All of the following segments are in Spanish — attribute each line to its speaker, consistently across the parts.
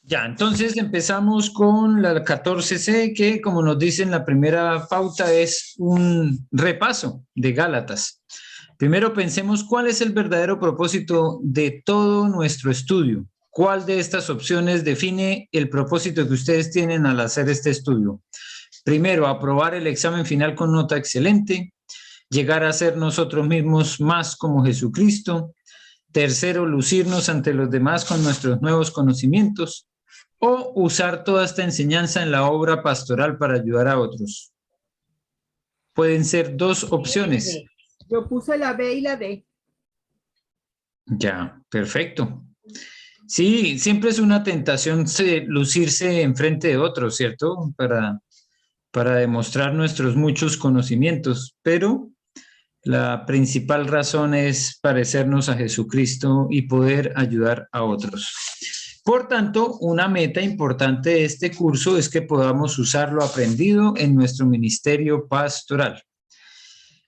Speaker 1: Ya, entonces empezamos con la 14C, que como nos dice en la primera pauta es un repaso de Gálatas. Primero pensemos cuál es el verdadero propósito de todo nuestro estudio. ¿Cuál de estas opciones define el propósito que ustedes tienen al hacer este estudio? Primero, aprobar el examen final con nota excelente, llegar a ser nosotros mismos más como Jesucristo. Tercero, lucirnos ante los demás con nuestros nuevos conocimientos o usar toda esta enseñanza en la obra pastoral para ayudar a otros. Pueden ser dos opciones.
Speaker 2: Yo puse la B y la D.
Speaker 1: Ya, perfecto. Sí, siempre es una tentación lucirse enfrente de otros, ¿cierto? Para demostrar nuestros muchos conocimientos, pero la principal razón es parecernos a Jesucristo y poder ayudar a otros. Por tanto, una meta importante de este curso es que podamos usar lo aprendido en nuestro ministerio pastoral.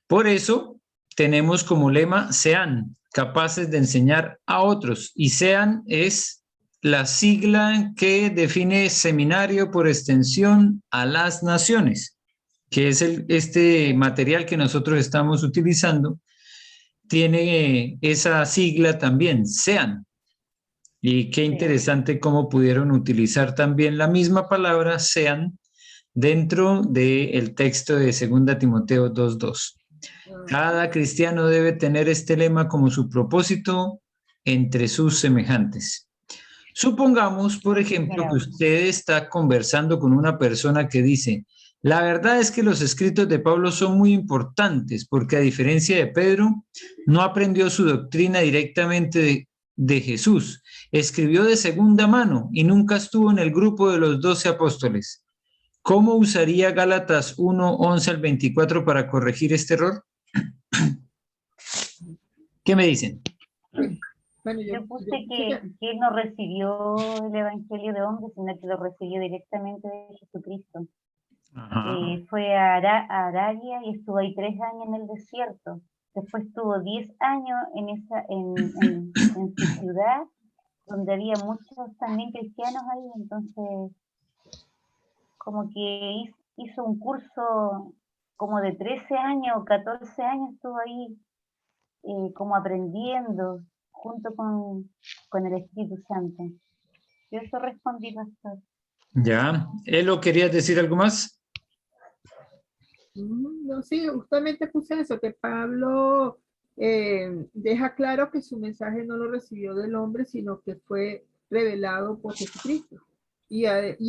Speaker 1: Por eso, tenemos como lema, sean capaces de enseñar a otros, y sean es la sigla que define Seminario por Extensión a las Naciones, que es este material que nosotros estamos utilizando, tiene esa sigla también, sean. Y qué interesante cómo pudieron utilizar también la misma palabra, sean, dentro del texto de 2 Timoteo 2:2. Cada cristiano debe tener este lema como su propósito entre sus semejantes. Supongamos, por ejemplo, que usted está conversando con una persona que dice, la verdad es que los escritos de Pablo son muy importantes porque a diferencia de Pedro, no aprendió su doctrina directamente de Jesús, escribió de segunda mano y nunca estuvo en el grupo de los 12 apóstoles. ¿Cómo usaría Gálatas 1:11 al 24 para corregir este error? ¿Qué me dicen?
Speaker 3: Bueno, yo puse que él no recibió el Evangelio de hombres, sino que lo recibió directamente de Jesucristo. Fue a Arabia y estuvo ahí 3 años en el desierto. Después estuvo 10 años en su ciudad, donde había muchos también cristianos ahí. Entonces, como que hizo un curso como de 13 años o 14 años, estuvo ahí como aprendiendo junto con el Espíritu Santo. Yo eso respondí, pastor.
Speaker 1: Ya, ¿Elo, querías decir algo más?
Speaker 2: No, sí, justamente puse eso, que Pablo deja claro que su mensaje no lo recibió del hombre, sino que fue revelado por Jesucristo. Y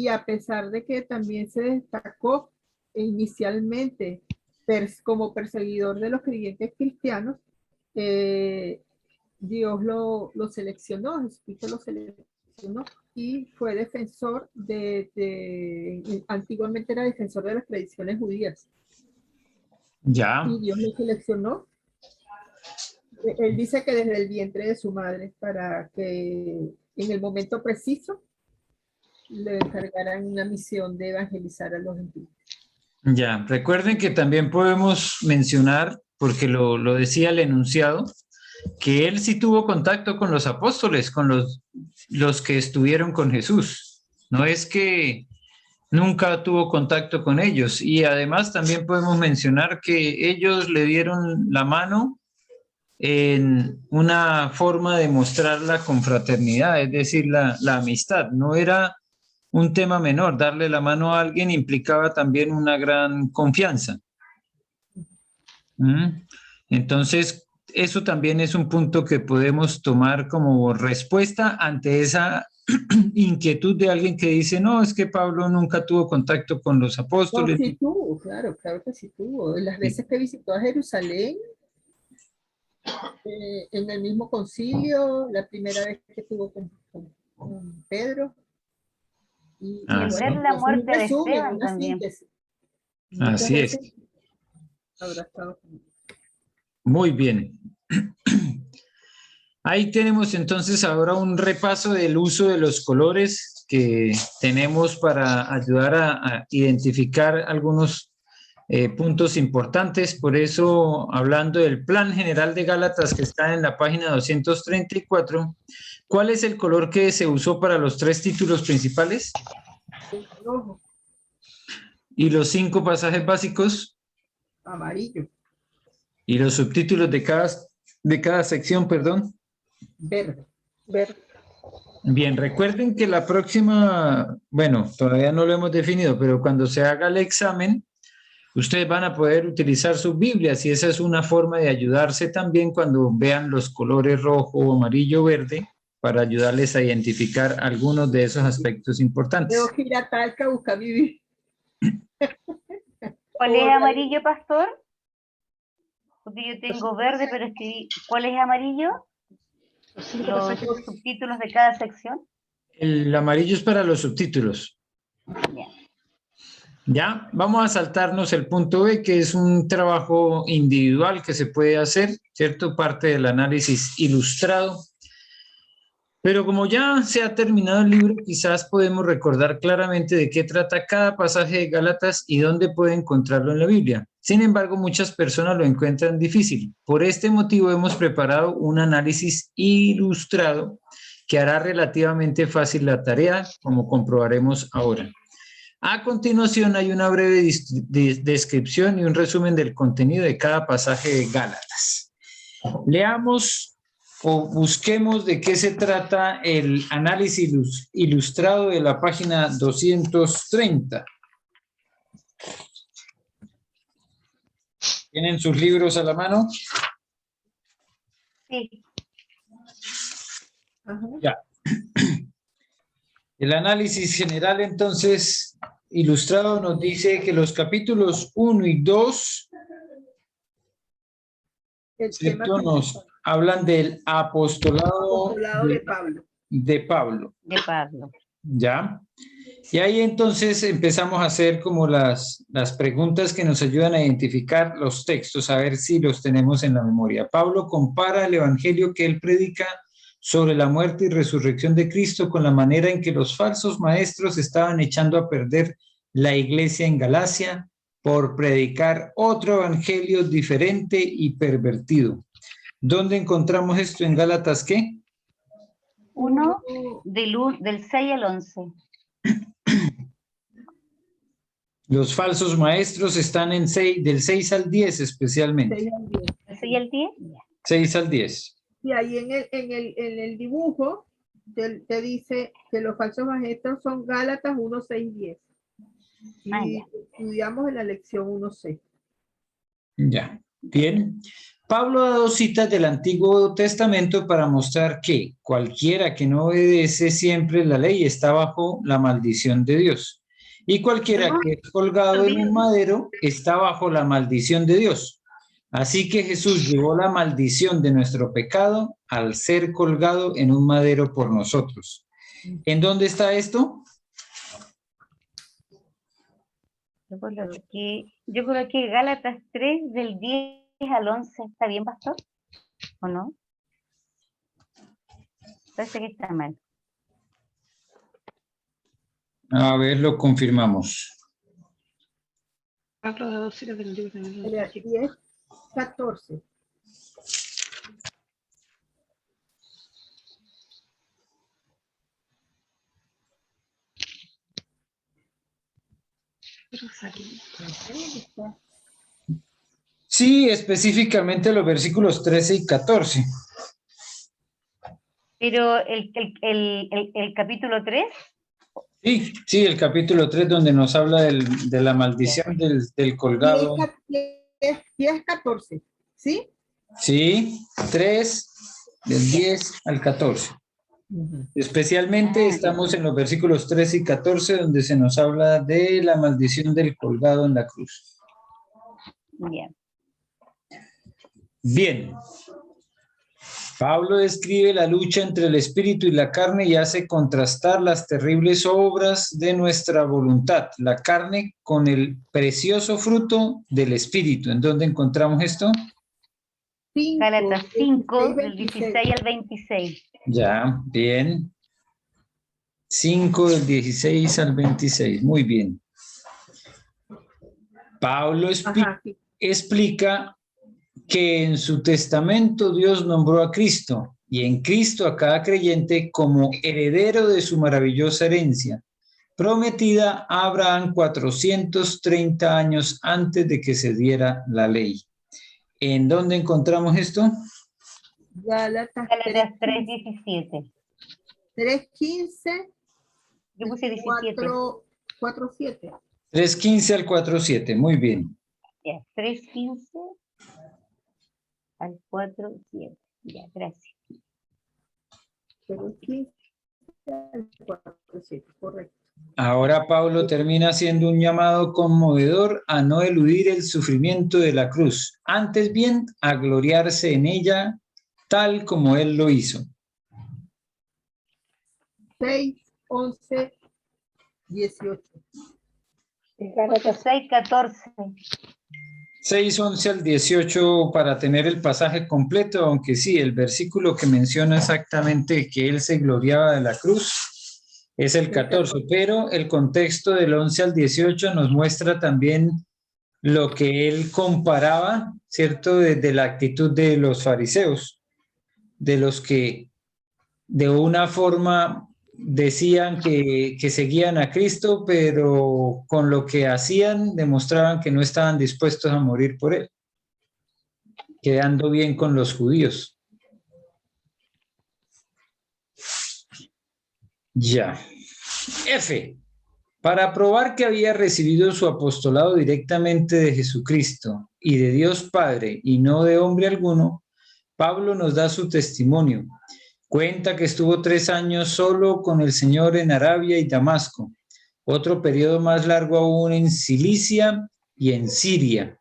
Speaker 2: a pesar de que también se destacó inicialmente como perseguidor de los creyentes cristianos, Dios lo seleccionó, Jesucristo lo seleccionó y fue defensor antiguamente era defensor de las tradiciones judías.
Speaker 1: Ya.
Speaker 2: Y Dios lo seleccionó. Él dice que desde el vientre de su madre, para que en el momento preciso le encargaran una misión de evangelizar a los gentiles.
Speaker 1: Ya, recuerden que también podemos mencionar, porque lo decía el enunciado, que él sí tuvo contacto con los apóstoles, con los que estuvieron con Jesús. No es que nunca tuvo contacto con ellos. Y además también podemos mencionar que ellos le dieron la mano en una forma de mostrar la confraternidad, es decir, la amistad. No era un tema menor, darle la mano a alguien implicaba también una gran confianza. Entonces, eso también es un punto que podemos tomar como respuesta ante esa inquietud de alguien que dice, no, es que Pablo nunca tuvo contacto con los apóstoles.
Speaker 2: No, sí tuvo, claro que sí tuvo. Las veces que visitó a Jerusalén, en el mismo concilio, la primera vez que estuvo con Pedro. Y
Speaker 3: ver la muerte de Esteban también.
Speaker 1: Así es. Muy bien. Ahí tenemos entonces ahora un repaso del uso de los colores que tenemos para ayudar a identificar algunos puntos importantes. Por eso, hablando del plan general de Gálatas que está en la página 234, ¿cuál es el color que se usó para los 3 títulos principales?
Speaker 2: Rojo,
Speaker 1: ¿Y los 5 pasajes básicos?
Speaker 2: amarillo,
Speaker 1: ¿Y los subtítulos de cada sección, perdón?
Speaker 2: verde. Verde.
Speaker 1: Bien, recuerden que la próxima, bueno, todavía no lo hemos definido, pero cuando se haga el examen, ustedes van a poder utilizar sus Biblias y esa es una forma de ayudarse también cuando vean los colores rojo, amarillo, verde, para ayudarles a identificar algunos de esos aspectos importantes.
Speaker 2: Tengo que ir a Talca a buscar mi Biblia.
Speaker 3: ¿Cuál es amarillo, pastor? Porque yo tengo verde, pero escribí. ¿Cuál es amarillo? Los subtítulos de cada sección.
Speaker 1: El amarillo es para los subtítulos.
Speaker 3: Bien.
Speaker 1: Ya, vamos a saltarnos el punto B, que es un trabajo individual que se puede hacer, ¿cierto? Parte del análisis ilustrado. Pero como ya se ha terminado el libro, quizás podemos recordar claramente de qué trata cada pasaje de Gálatas y dónde puede encontrarlo en la Biblia. Sin embargo, muchas personas lo encuentran difícil. Por este motivo hemos preparado un análisis ilustrado que hará relativamente fácil la tarea, como comprobaremos ahora. A continuación hay una breve descripción y un resumen del contenido de cada pasaje de Gálatas. Leamos o busquemos de qué se trata el análisis ilustrado de la página 230. ¿Tienen sus libros a la mano?
Speaker 3: Sí.
Speaker 1: Ya. El análisis general, entonces, ilustrado nos dice que los capítulos 1 y 2 nos hablan del apostolado
Speaker 2: de Pablo.
Speaker 1: De Pablo. ¿Ya? Y ahí entonces empezamos a hacer como las preguntas que nos ayudan a identificar los textos, a ver si los tenemos en la memoria. Pablo compara el evangelio que él predica sobre la muerte y resurrección de Cristo con la manera en que los falsos maestros estaban echando a perder la iglesia en Galacia por predicar otro evangelio diferente y pervertido. ¿Dónde encontramos esto en Gálatas qué?
Speaker 3: 1 del 6 al 11.
Speaker 1: Los falsos maestros están en del 6 al 10 especialmente.
Speaker 3: 6 al 10.
Speaker 1: 6 al 10.
Speaker 2: Y ahí en el dibujo te dice que los falsos maestros son Gálatas 1, 6, 10. Y estudiamos en la lección 1C.
Speaker 1: Ya, bien. Pablo ha dado citas del Antiguo Testamento para mostrar que cualquiera que no obedece siempre la ley está bajo la maldición de Dios. Y cualquiera que es colgado en un madero está bajo la maldición de Dios. Así que Jesús llevó la maldición de nuestro pecado al ser colgado en un madero por nosotros. ¿En dónde está esto?
Speaker 3: Yo creo que Gálatas 3 del 10 al 11. ¿Está bien, pastor? ¿O no? Parece que está mal.
Speaker 1: A ver, lo confirmamos.
Speaker 2: Pablo da 2 citas del libro de 10, 14.
Speaker 1: Sí, específicamente los versículos 13 y 14.
Speaker 3: Pero el capítulo 3.
Speaker 1: Sí, el capítulo 3 donde nos habla de la maldición del colgado.
Speaker 2: 10, 14, ¿sí?
Speaker 1: Sí, 3 del 10 al 14. Especialmente estamos en los versículos 13 y 14 donde se nos habla de la maldición del colgado en la cruz.
Speaker 3: Bien.
Speaker 1: Bien. Pablo describe la lucha entre el espíritu y la carne y hace contrastar las terribles obras de nuestra voluntad, la carne con el precioso fruto del espíritu. ¿En dónde encontramos esto?
Speaker 3: Gálatas 5, del 16 al 26.
Speaker 1: Ya, bien. 5 del 16 al 26, muy bien. Pablo
Speaker 2: Ajá, sí.
Speaker 1: explica que en su testamento Dios nombró a Cristo y en Cristo a cada creyente como heredero de su maravillosa herencia, prometida a Abraham 430 años antes de que se diera la ley. ¿En dónde encontramos esto?
Speaker 2: Gálatas
Speaker 3: Gálatas 3:17.
Speaker 2: 3:15.
Speaker 3: Yo puse 17.
Speaker 2: 4:7.
Speaker 1: 3:15 al 4:7, muy bien.
Speaker 3: Ya, 3:15 al 4:7. Ya, gracias.
Speaker 2: 3:15 al 4:7, correcto.
Speaker 1: Ahora Pablo termina haciendo un llamado conmovedor a no eludir el sufrimiento de la cruz, antes bien a gloriarse en ella tal como él lo hizo.
Speaker 2: 6, 11, 18.
Speaker 3: Gálatas 6:14.
Speaker 1: 6:11 al 18 para tener el pasaje completo, aunque sí, el versículo que menciona exactamente que él se gloriaba de la cruz es el 14, pero el contexto del 11 al 18 nos muestra también lo que él comparaba, ¿cierto?, de la actitud de los fariseos, de los que de una forma decían que seguían a Cristo, pero con lo que hacían demostraban que no estaban dispuestos a morir por él, quedando bien con los judíos. Ya. F. Para probar que había recibido su apostolado directamente de Jesucristo y de Dios Padre y no de hombre alguno, Pablo nos da su testimonio. Cuenta que estuvo 3 años solo con el Señor en Arabia y Damasco, otro periodo más largo aún en Cilicia y en Siria,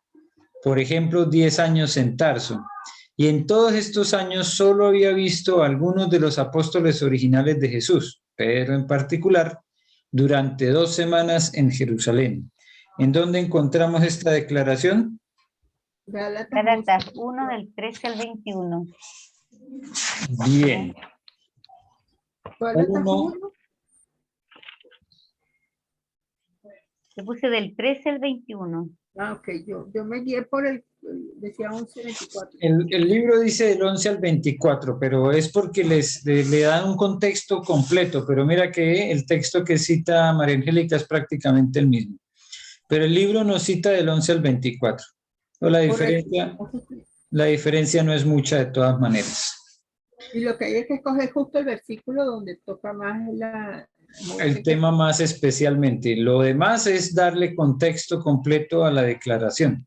Speaker 1: por ejemplo, 10 años en Tarso. Y en todos estos años solo había visto a algunos de los apóstoles originales de Jesús, Pedro en particular, durante 2 semanas en Jerusalén. ¿En dónde encontramos esta declaración?
Speaker 3: Gálatas 1 del 13 al 21.
Speaker 1: Bien.
Speaker 2: Gálatas 1.
Speaker 3: Yo puse del 13 al 21.
Speaker 2: Ah, ok, yo me guié por decía 11:24.
Speaker 1: El libro dice del 11 al 24, pero es porque le dan un contexto completo, pero mira que el texto que cita María Angélica es prácticamente el mismo. Pero el libro nos cita del 11 al 24. O la diferencia no es mucha de todas maneras.
Speaker 2: Y lo que hay es que escoger justo el versículo donde toca más
Speaker 1: el tema más especialmente. Lo demás es darle contexto completo a la declaración.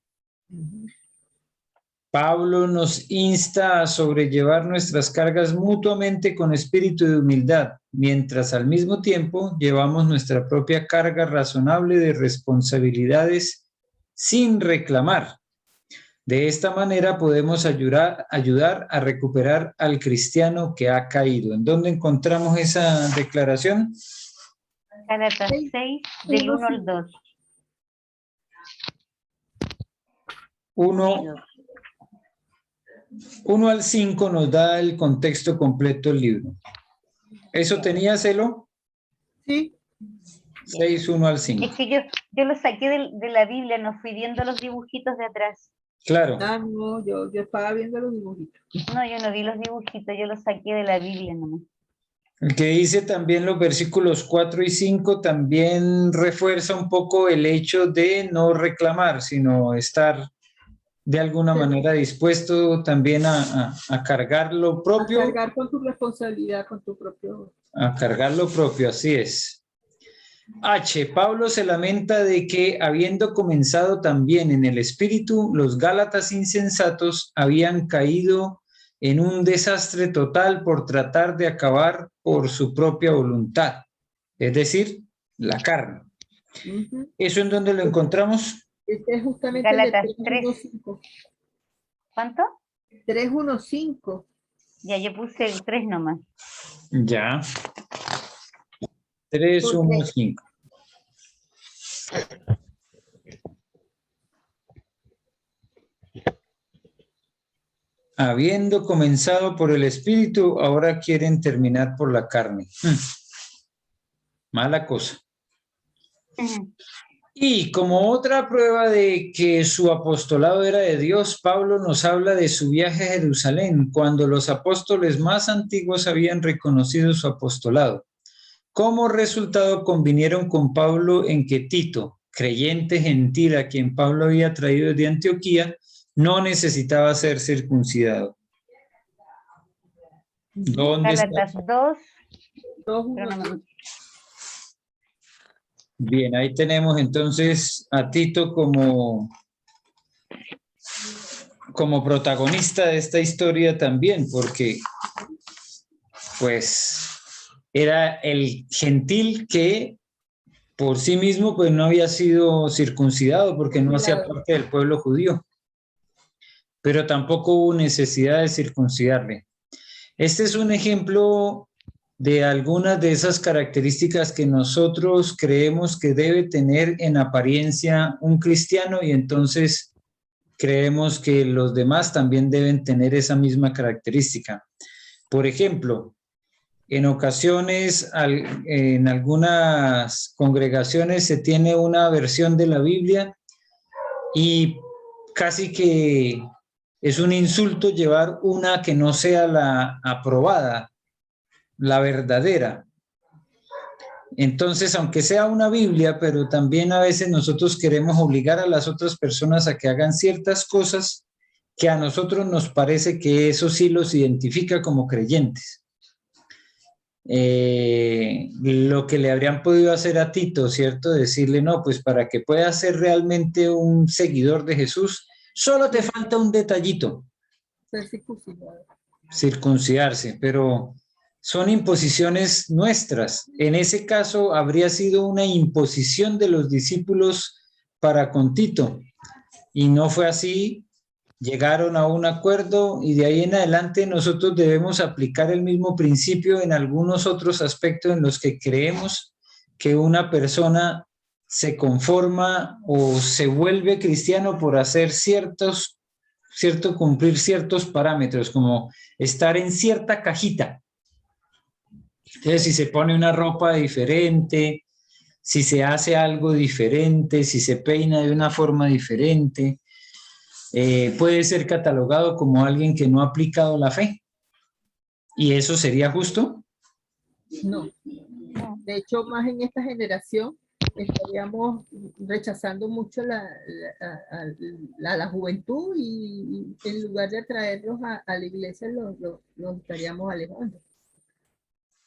Speaker 1: Pablo nos insta a sobrellevar nuestras cargas mutuamente con espíritu de humildad, mientras al mismo tiempo llevamos nuestra propia carga razonable de responsabilidades sin reclamar. De esta manera podemos ayudar a recuperar al cristiano que ha caído. ¿En dónde encontramos esa declaración?
Speaker 3: Gálatas 6, del 1 al 2.
Speaker 1: 1 al 5 nos da el contexto completo del libro. ¿Eso tenía, Celo?
Speaker 2: Sí.
Speaker 1: 6, 1 al 5.
Speaker 3: Es que yo lo saqué de la Biblia, no fui viendo los dibujitos de atrás.
Speaker 1: Claro.
Speaker 2: Ah, no, yo estaba viendo los dibujitos.
Speaker 3: No, yo no vi los dibujitos, yo los saqué de la Biblia nomás.
Speaker 1: El que dice también los versículos 4 y 5 también refuerza un poco el hecho de no reclamar, sino estar de alguna manera dispuesto también a cargar lo propio.
Speaker 2: A cargar con tu responsabilidad, con tu propio.
Speaker 1: A cargar lo propio, así es. H. Pablo se lamenta de que, habiendo comenzado también en el espíritu, los gálatas insensatos habían caído en un desastre total por tratar de acabar por su propia voluntad, es decir, la carne. ¿Eso en dónde lo encontramos?
Speaker 2: Este es justamente
Speaker 3: Gálatas
Speaker 2: el 3:1:5.
Speaker 3: ¿Cuánto?
Speaker 2: 3:1:5.
Speaker 3: Ya, yo puse el 3 nomás.
Speaker 1: Ya. 3:1:5. Habiendo comenzado por el espíritu, ahora quieren terminar por la carne. Mala cosa. Y como otra prueba de que su apostolado era de Dios, Pablo nos habla de su viaje a Jerusalén, cuando los apóstoles más antiguos habían reconocido su apostolado. Como resultado, convinieron con Pablo en que Tito, creyente gentil a quien Pablo había traído de Antioquía, no necesitaba ser circuncidado. ¿Dónde está?
Speaker 3: Gálatas 2.
Speaker 1: Bien, ahí tenemos entonces a Tito como protagonista de esta historia también, porque pues era el gentil que por sí mismo pues no había sido circuncidado porque no hacía parte del pueblo judío, pero tampoco hubo necesidad de circuncidarle. Este es un ejemplo de algunas de esas características que nosotros creemos que debe tener en apariencia un cristiano, y entonces creemos que los demás también deben tener esa misma característica. Por ejemplo, en ocasiones, en algunas congregaciones se tiene una versión de la Biblia y casi que es un insulto llevar una que no sea la aprobada, la verdadera. Entonces, aunque sea una Biblia, pero también a veces nosotros queremos obligar a las otras personas a que hagan ciertas cosas que a nosotros nos parece que eso sí los identifica como creyentes. Lo que le habrían podido hacer a Tito, ¿cierto? Decirle, no, pues para que puedas ser realmente un seguidor de Jesús, solo te falta un detallito.
Speaker 2: Ser circuncidado.
Speaker 1: Circuncidarse, pero son imposiciones nuestras. En ese caso habría sido una imposición de los discípulos para con Tito, y no fue así. Llegaron a un acuerdo y de ahí en adelante nosotros debemos aplicar el mismo principio en algunos otros aspectos en los que creemos que una persona se conforma o se vuelve cristiano por hacer cumplir ciertos parámetros, como estar en cierta cajita. Entonces, si se pone una ropa diferente, si se hace algo diferente, si se peina de una forma diferente, puede ser catalogado como alguien que no ha aplicado la fe. ¿Y eso sería justo?
Speaker 2: No. De hecho, más en esta generación estaríamos rechazando mucho la juventud, y en lugar de atraerlos a la iglesia, los estaríamos alejando.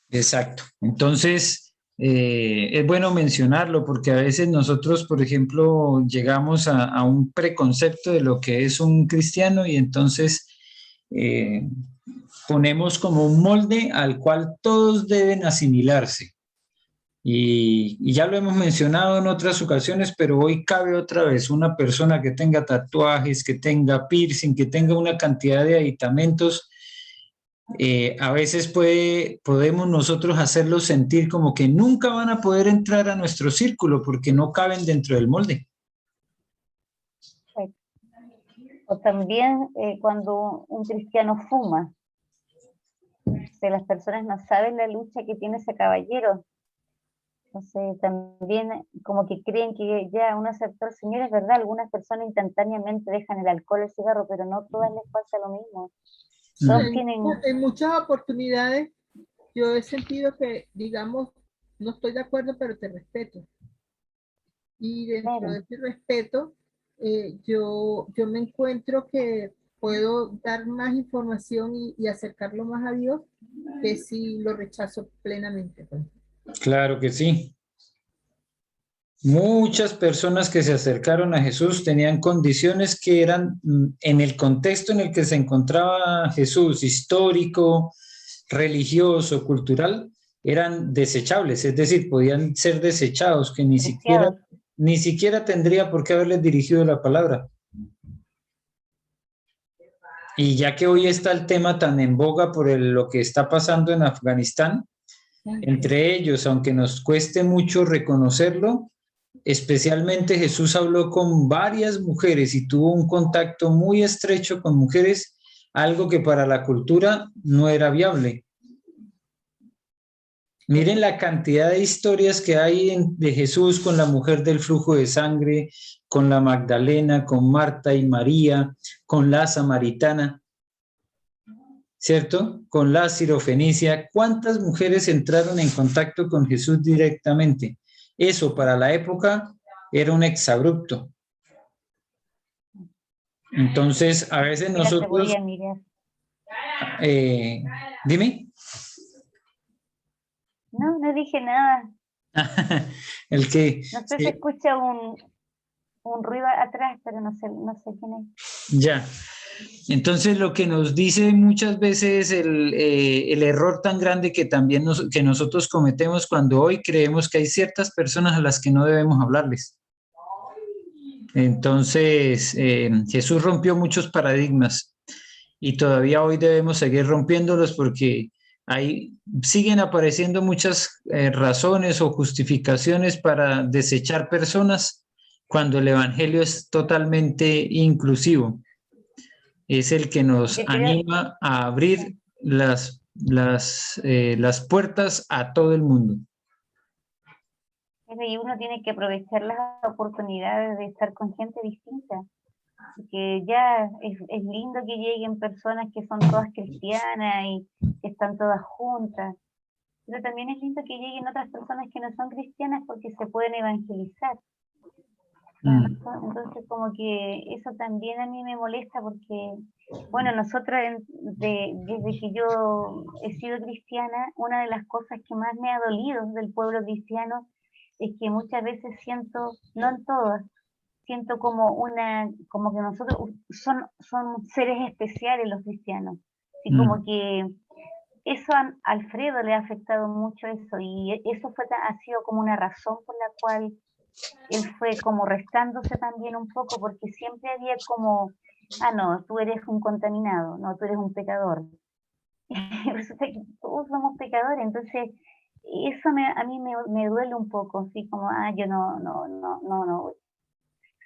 Speaker 1: Exacto. Entonces, es bueno mencionarlo porque a veces nosotros, por ejemplo, llegamos a un preconcepto de lo que es un cristiano, y entonces ponemos como un molde al cual todos deben asimilarse. Y ya lo hemos mencionado en otras ocasiones, pero hoy cabe otra vez una persona que tenga tatuajes, que tenga piercing, que tenga una cantidad de aditamentos. A veces podemos nosotros hacerlos sentir como que nunca van a poder entrar a nuestro círculo porque no caben dentro del molde.
Speaker 3: O también cuando un cristiano fuma, que las personas no saben la lucha que tiene ese caballero. Entonces también como que creen que ya uno aceptó al Señor. Es verdad, algunas personas instantáneamente dejan el alcohol, el cigarro, pero no todas les pasa lo mismo. Todos tienen...
Speaker 2: En muchas oportunidades yo he sentido que, digamos, no estoy de acuerdo, pero te respeto. Y dentro de ese respeto, yo me encuentro que puedo dar más información y acercarlo más a Dios que si lo rechazo plenamente.
Speaker 1: Claro que sí. Muchas personas que se acercaron a Jesús tenían condiciones que eran, en el contexto en el que se encontraba Jesús, histórico, religioso, cultural, eran desechables, es decir, podían ser desechados, que ni siquiera tendría por qué haberles dirigido la palabra. Y ya que hoy está el tema tan en boga por lo que está pasando en Afganistán, entre ellos, aunque nos cueste mucho reconocerlo, especialmente Jesús habló con varias mujeres y tuvo un contacto muy estrecho con mujeres, algo que para la cultura no era viable. Miren la cantidad de historias que hay de Jesús con la mujer del flujo de sangre, con la Magdalena, con Marta y María, con la samaritana, ¿cierto? Con la sirofenicia. ¿Cuántas mujeres entraron en contacto con Jesús directamente? Eso para la época era un exabrupto. Entonces, a veces nosotros... dime.
Speaker 3: No, no dije nada.
Speaker 1: El que...
Speaker 3: No sé si escucha un ruido atrás, pero no sé quién es.
Speaker 1: Ya. Entonces, lo que nos dice muchas veces el error tan grande que también que nosotros cometemos cuando hoy creemos que hay ciertas personas a las que no debemos hablarles. Entonces, Jesús rompió muchos paradigmas y todavía hoy debemos seguir rompiéndolos porque siguen apareciendo muchas razones o justificaciones para desechar personas cuando el Evangelio es totalmente inclusivo. Es el que nos anima a abrir las puertas a todo el mundo.
Speaker 3: Y uno tiene que aprovechar las oportunidades de estar con gente distinta. Porque ya es lindo que lleguen personas que son todas cristianas y que están todas juntas. Pero también es lindo que lleguen otras personas que no son cristianas porque se pueden evangelizar. Entonces como que eso también a mí me molesta porque, bueno, nosotros desde que yo he sido cristiana, una de las cosas que más me ha dolido del pueblo cristiano es que muchas veces siento, no en todas, siento como que nosotros son seres especiales los cristianos. Y como que eso a Alfredo le ha afectado mucho eso y eso ha sido como una razón por la cual él fue como restándose también un poco porque siempre había como, no, tú eres un contaminado, no, tú eres un pecador. Resulta que todos somos pecadores, entonces eso a mí me duele un poco, así como, yo no. O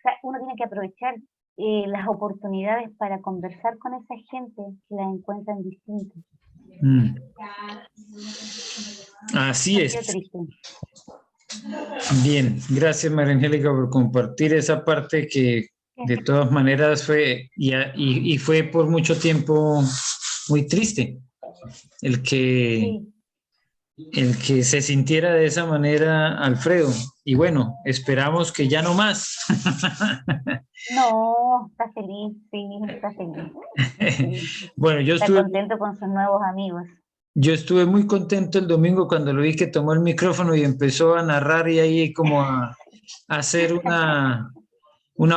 Speaker 3: sea, uno tiene que aprovechar las oportunidades para conversar con esa gente que la encuentran distinta.
Speaker 1: Así es. Bien, gracias María Angélica por compartir esa parte que de todas maneras fue y fue por mucho tiempo muy triste el que se sintiera de esa manera Alfredo. Y bueno, esperamos que ya no más.
Speaker 3: No, está feliz, sí, está feliz. Sí.
Speaker 1: Bueno,
Speaker 3: está contento con sus nuevos amigos.
Speaker 1: Yo estuve muy contento el domingo cuando lo vi que tomó el micrófono y empezó a narrar y ahí como a hacer una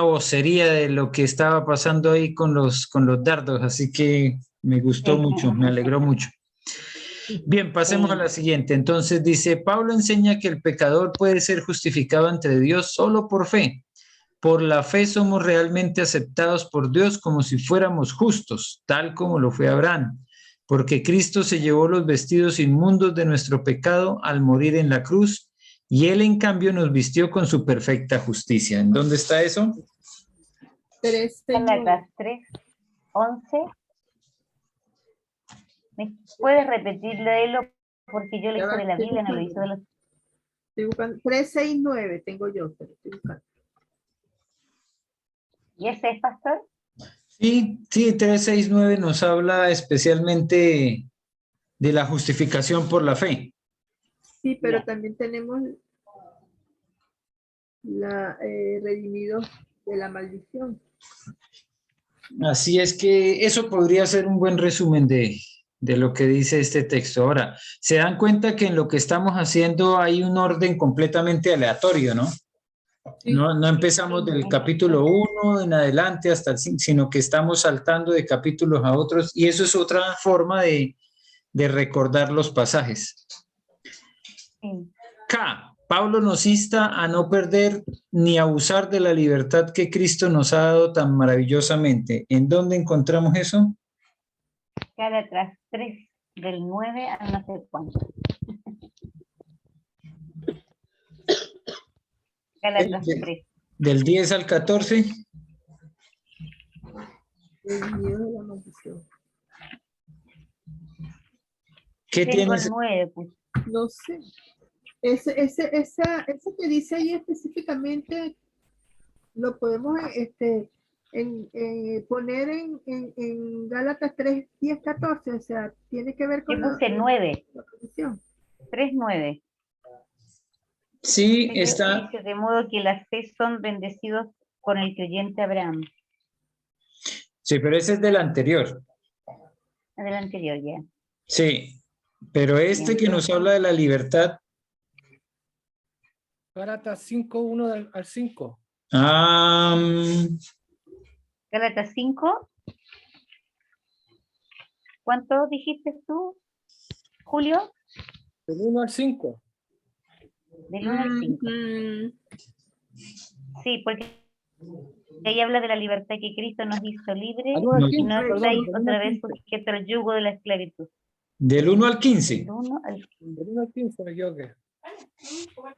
Speaker 1: vocería de lo que estaba pasando ahí con los dardos, así que me gustó mucho, me alegró mucho. Bien, pasemos a la siguiente. Entonces dice, Pablo enseña que el pecador puede ser justificado ante Dios solo por fe. Por la fe somos realmente aceptados por Dios como si fuéramos justos, tal como lo fue Abraham, porque Cristo se llevó los vestidos inmundos de nuestro pecado al morir en la cruz y Él en cambio nos vistió con su perfecta justicia. ¿En dónde está eso?
Speaker 3: 3:11. ¿Me puedes repetirlo, porque yo lo hice de la Biblia, no lo hice de los...
Speaker 2: Estoy buscando 3:6:9 tengo yo, pero estoy buscando.
Speaker 3: ¿Y ese es, pastor?
Speaker 1: Sí, 3:6:9 nos habla especialmente de la justificación por la fe.
Speaker 2: Sí, pero también tenemos redimidos de la maldición.
Speaker 1: Así es que eso podría ser un buen resumen de lo que dice este texto. Ahora, se dan cuenta que en lo que estamos haciendo hay un orden completamente aleatorio, ¿no? Sí. No empezamos del capítulo 1 en adelante hasta el 5, sino que estamos saltando de capítulos a otros y eso es otra forma de recordar los pasajes. K. Pablo nos insta a no perder ni abusar de la libertad que Cristo nos ha dado tan maravillosamente. ¿En dónde encontramos eso?
Speaker 3: Gálatas 3, del 9 a no sé cuánto. Gálatas 3.
Speaker 1: ¿Del 10 al 14?
Speaker 2: El miedo de la maldición.
Speaker 1: ¿Qué tienes?
Speaker 3: El 9, pues.
Speaker 2: No sé. Ese que dice ahí específicamente lo podemos poner en Gálatas 3, 10, 14. O sea, tiene que ver con
Speaker 3: Yo puse 9.
Speaker 2: la posición.
Speaker 3: 3:9.
Speaker 1: Sí,
Speaker 3: Dice,
Speaker 1: está.
Speaker 3: de modo que la fe son bendecidos con el creyente Abraham.
Speaker 1: Sí, pero ese es del anterior.
Speaker 3: Del anterior, ya.
Speaker 1: Sí, pero este que nos habla de la libertad.
Speaker 4: Gálatas 5, 1 al 5.
Speaker 3: Gálatas 5. ¿Cuánto dijiste tú, Julio?
Speaker 4: Del 1 al 5.
Speaker 3: Del 1 al 5. Sí, porque ahí habla de la libertad que Cristo nos hizo libres y no estáis otra vez sujetos al yugo de la esclavitud.
Speaker 1: Del 1 al 15.
Speaker 4: Del 1 al 15 me equivoqué.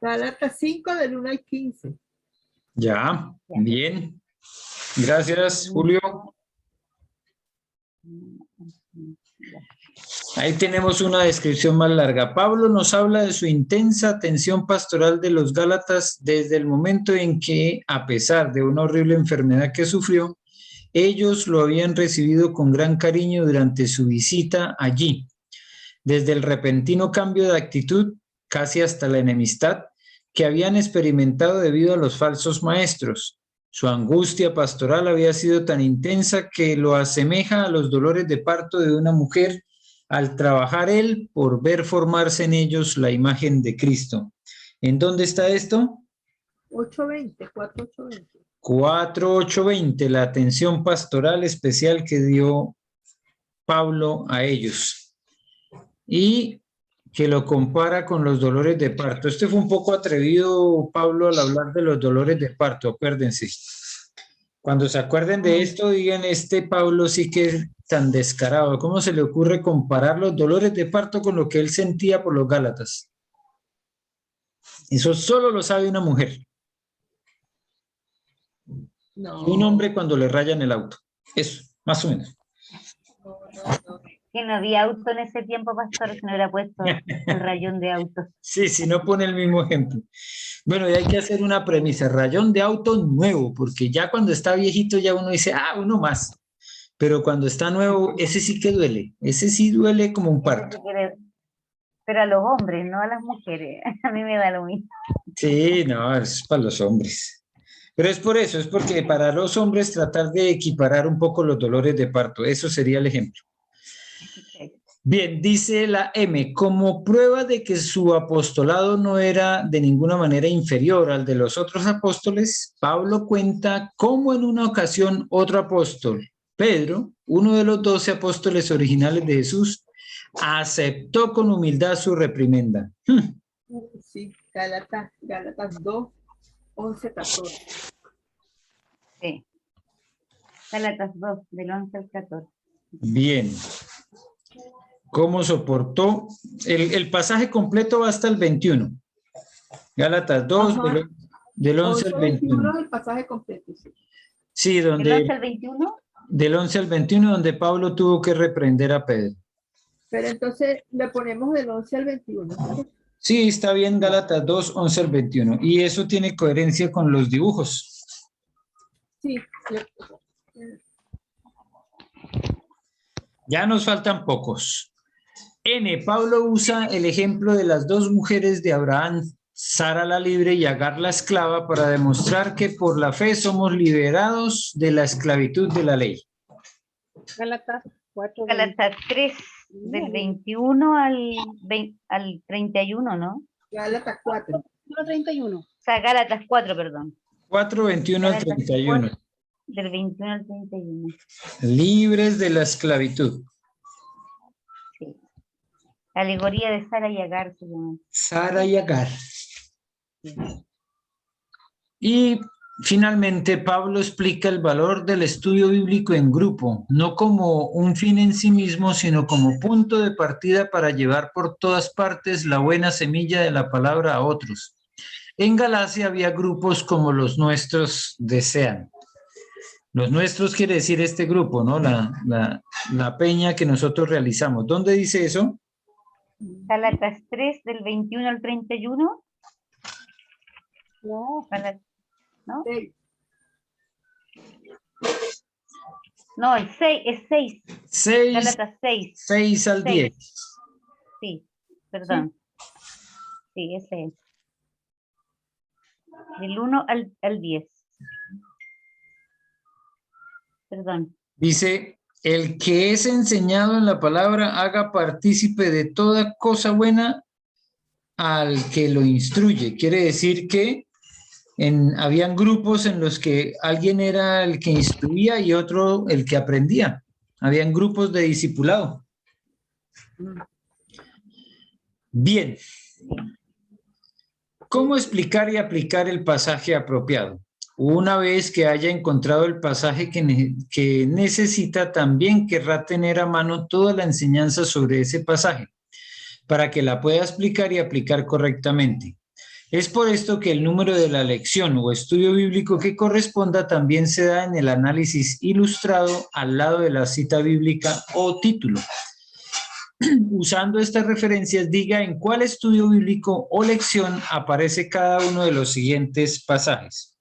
Speaker 2: Gálatas 5 del 1 al 15.
Speaker 1: Ya, bien. Gracias, Julio. Ahí tenemos una descripción más larga. Pablo nos habla de su intensa atención pastoral de los Gálatas desde el momento en que, a pesar de una horrible enfermedad que sufrió, ellos lo habían recibido con gran cariño durante su visita allí. Desde el repentino cambio de actitud, casi hasta la enemistad, que habían experimentado debido a los falsos maestros. Su angustia pastoral había sido tan intensa que lo asemeja a los dolores de parto de una mujer al trabajar él por ver formarse en ellos la imagen de Cristo. ¿En dónde está esto?
Speaker 2: 8:20, 4:8:20.
Speaker 1: 4:8:20, la atención pastoral especial que dio Pablo a ellos. Y que lo compara con los dolores de parto. Este fue un poco atrevido, Pablo, al hablar de los dolores de parto, acuérdense. Cuando se acuerden de esto, digan, Pablo sí que es tan descarado. ¿Cómo se le ocurre comparar los dolores de parto con lo que él sentía por los Gálatas? Eso solo lo sabe una mujer.
Speaker 2: No.
Speaker 1: Y un hombre cuando le rayan el auto. Eso, más o menos.
Speaker 2: No.
Speaker 3: Que no había auto en ese tiempo, pastor, si no hubiera puesto el rayón de auto.
Speaker 1: Sí, si no pone el mismo ejemplo. Bueno, y hay que hacer una premisa, rayón de auto nuevo, porque ya cuando está viejito ya uno dice, uno más. Pero cuando está nuevo, ese sí que duele. Ese sí duele como un parto.
Speaker 3: Pero a los hombres, no a las mujeres. A mí me da lo mismo.
Speaker 1: Sí, no, es para los hombres. Pero es por eso, es porque para los hombres tratar de equiparar un poco los dolores de parto, eso sería el ejemplo. Bien, dice la M, como prueba de que su apostolado no era de ninguna manera inferior al de los otros apóstoles, Pablo cuenta cómo en una ocasión otro apóstol, Pedro, uno de los 12 apóstoles originales de Jesús, aceptó con humildad su reprimenda.
Speaker 2: Sí, Gálatas 2, 11, 14.
Speaker 3: Sí. Gálatas 2, del 11 al 14.
Speaker 1: Bien. ¿Cómo soportó? El pasaje completo va hasta el 21. Gálatas 2, del 11 al 21.
Speaker 2: El pasaje completo, sí.
Speaker 1: Sí, donde...
Speaker 3: ¿Del 11 al 21?
Speaker 1: Del 11 al 21, donde Pablo tuvo que reprender a Pedro.
Speaker 2: Pero entonces le ponemos del 11 al 21.
Speaker 1: Sí, está bien, Gálatas 2, 11 al 21. Y eso tiene coherencia con los dibujos.
Speaker 2: Sí.
Speaker 1: Ya nos faltan pocos. N. Pablo usa el ejemplo de las dos mujeres de Abraham, Sara la libre y Agar la esclava, para demostrar que por la fe somos liberados de la esclavitud de la ley.
Speaker 3: Gálatas 3, del 21 al 31, ¿no?
Speaker 2: Gálatas 4.
Speaker 3: 31. O sea, Gálatas 4, perdón.
Speaker 1: 4, 21 al 31.
Speaker 3: Del 21 al 31.
Speaker 1: Libres de la esclavitud.
Speaker 3: Sí. La alegoría de Sara y Agar se llama.
Speaker 1: Sara y Agar. Sí. Y finalmente Pablo explica el valor del estudio bíblico en grupo, no como un fin en sí mismo, sino como punto de partida para llevar por todas partes la buena semilla de la palabra a otros. En Galacia había grupos como los nuestros desean. Los nuestros quiere decir este grupo, ¿no? La peña que nosotros realizamos. ¿Dónde dice eso?
Speaker 3: Gálatas 3 del 21 al 31. No, ¿no?
Speaker 2: 6.
Speaker 3: No, el 6, es 6.
Speaker 1: 6,
Speaker 3: Gálatas 6.
Speaker 1: 6 al 10.
Speaker 3: Sí, perdón. Sí, ese es. Del 1 al 10. Perdón.
Speaker 1: Dice, el que es enseñado en la palabra haga partícipe de toda cosa buena al que lo instruye. Quiere decir que habían grupos en los que alguien era el que instruía y otro el que aprendía. Habían grupos de discipulado. Bien. ¿Cómo explicar y aplicar el pasaje apropiado? Una vez que haya encontrado el pasaje que necesita, también querrá tener a mano toda la enseñanza sobre ese pasaje, para que la pueda explicar y aplicar correctamente. Es por esto que el número de la lección o estudio bíblico que corresponda también se da en el análisis ilustrado al lado de la cita bíblica o título. Usando estas referencias, diga en cuál estudio bíblico o lección aparece cada uno de los siguientes pasajes.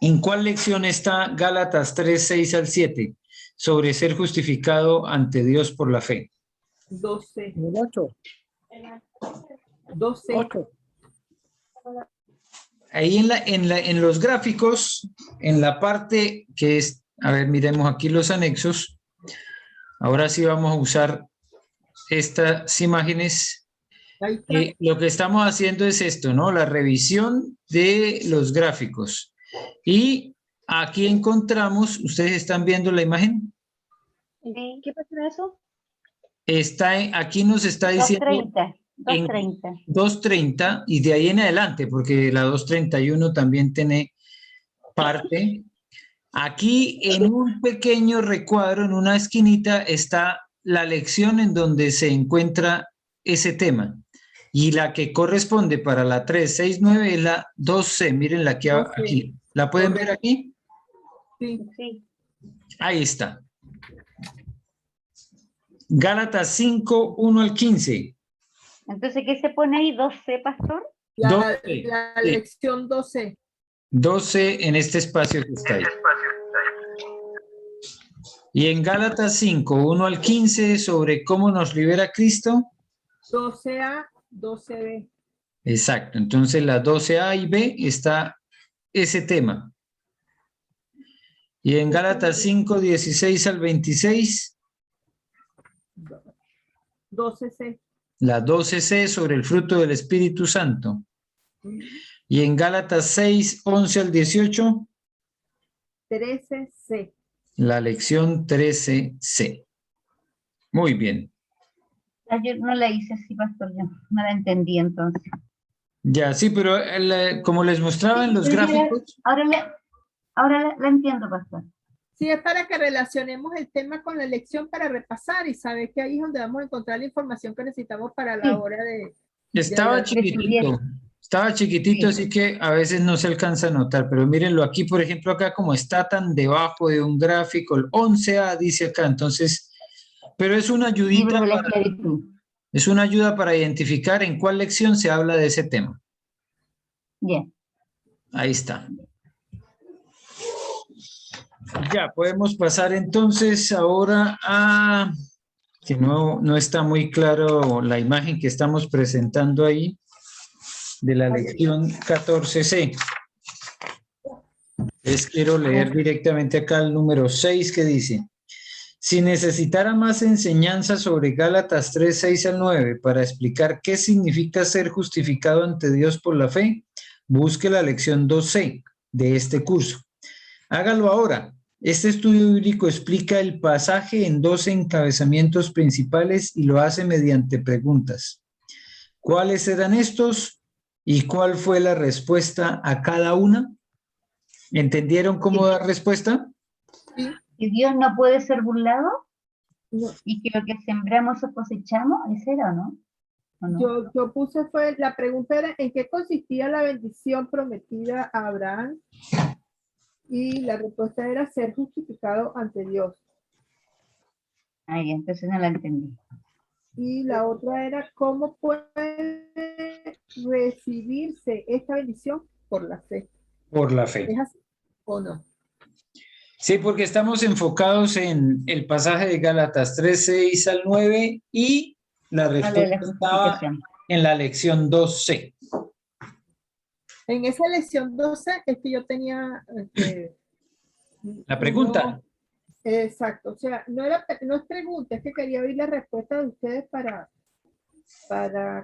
Speaker 1: ¿En cuál lección está Gálatas 3, 6 al 7 sobre ser justificado ante Dios por la fe?
Speaker 2: 12.
Speaker 4: El 8.
Speaker 2: 12.
Speaker 4: 8.
Speaker 1: Ahí en los gráficos, en la parte que es, a ver, miremos aquí los anexos. Ahora sí vamos a usar estas imágenes. Lo que estamos haciendo es esto, ¿no? La revisión de los gráficos. Y aquí encontramos, ¿ustedes están viendo la imagen?
Speaker 3: ¿Qué pasa con eso?
Speaker 1: Aquí nos está diciendo
Speaker 3: 230.
Speaker 1: 230 y de ahí en adelante, porque la 231 también tiene parte. Aquí en un pequeño recuadro, en una esquinita, está la lección en donde se encuentra ese tema. Y la que corresponde para la 369 es la 2C. Mírenla aquí. ¿La pueden ver aquí?
Speaker 2: Sí.
Speaker 3: Sí.
Speaker 1: Ahí está. Gálatas 5, 1 al 15.
Speaker 3: Entonces, ¿qué se pone ahí? 2C, pastor.
Speaker 2: La
Speaker 1: 12.
Speaker 2: lección 12.
Speaker 1: 12 en este espacio que está ahí. Y en Gálatas 5, 1 al 15, sobre cómo nos libera Cristo.
Speaker 2: 12A, 12B.
Speaker 1: Exacto. Entonces, la 12A y B está ese tema. Y en Gálatas 5, 16 al 26.
Speaker 2: 12C.
Speaker 1: La 12C sobre el fruto del Espíritu Santo. Y en Gálatas 6, 11 al 18.
Speaker 2: 13C.
Speaker 1: La lección 13C. Muy bien.
Speaker 3: Yo no la hice así, pastor, yo no la entendí entonces.
Speaker 1: Ya, sí, pero como les mostraba en los gráficos.
Speaker 3: Ahora la entiendo, pastor.
Speaker 2: Sí, es para que relacionemos el tema con la lección para repasar y saber que ahí es donde vamos a encontrar la información que necesitamos para la hora de...
Speaker 1: Estaba chiquitito. Estaba chiquitito, sí. Así que a veces no se alcanza a notar, pero mírenlo aquí, por ejemplo, acá como está tan debajo de un gráfico, el 11A dice acá, entonces, pero es una ayudita. Es una ayuda para identificar en cuál lección se habla de ese tema.
Speaker 3: Bien.
Speaker 1: Ahí está. Ya, podemos pasar entonces ahora a, que no está muy claro la imagen que estamos presentando ahí, de la lección 14C. Les quiero leer directamente acá el número 6 que dice: si necesitara más enseñanza sobre Gálatas 3, 6 al 9 para explicar qué significa ser justificado ante Dios por la fe, busque la lección 2C de este curso. Hágalo ahora. Este estudio bíblico explica el pasaje en 12 encabezamientos principales y lo hace mediante preguntas. ¿Cuáles eran estos y cuál fue la respuesta a cada una? ¿Entendieron cómo dar respuesta?
Speaker 2: Sí.
Speaker 3: ¿Que Dios no puede ser burlado?
Speaker 2: No.
Speaker 3: ¿Y que lo que sembramos o cosechamos? ¿Ese era o no? ¿O no?
Speaker 2: Yo puse la pregunta era ¿en qué consistía la bendición prometida a Abraham? Y la respuesta era ser justificado ante Dios.
Speaker 3: Ay, entonces no la entendí.
Speaker 2: Y la otra era cómo puede recibirse esta bendición por la fe.
Speaker 1: Por la fe.
Speaker 2: ¿Es así o no?
Speaker 1: Sí, porque estamos enfocados en el pasaje de Gálatas 3, 6 al 9 y la
Speaker 3: Vale, la
Speaker 1: respuesta estaba
Speaker 3: justificación.
Speaker 1: en la lección 2C.
Speaker 2: En esa lección 12 es que yo tenía
Speaker 1: La pregunta.
Speaker 2: uno, exacto, o sea, no es pregunta, es que quería oír la respuesta de ustedes para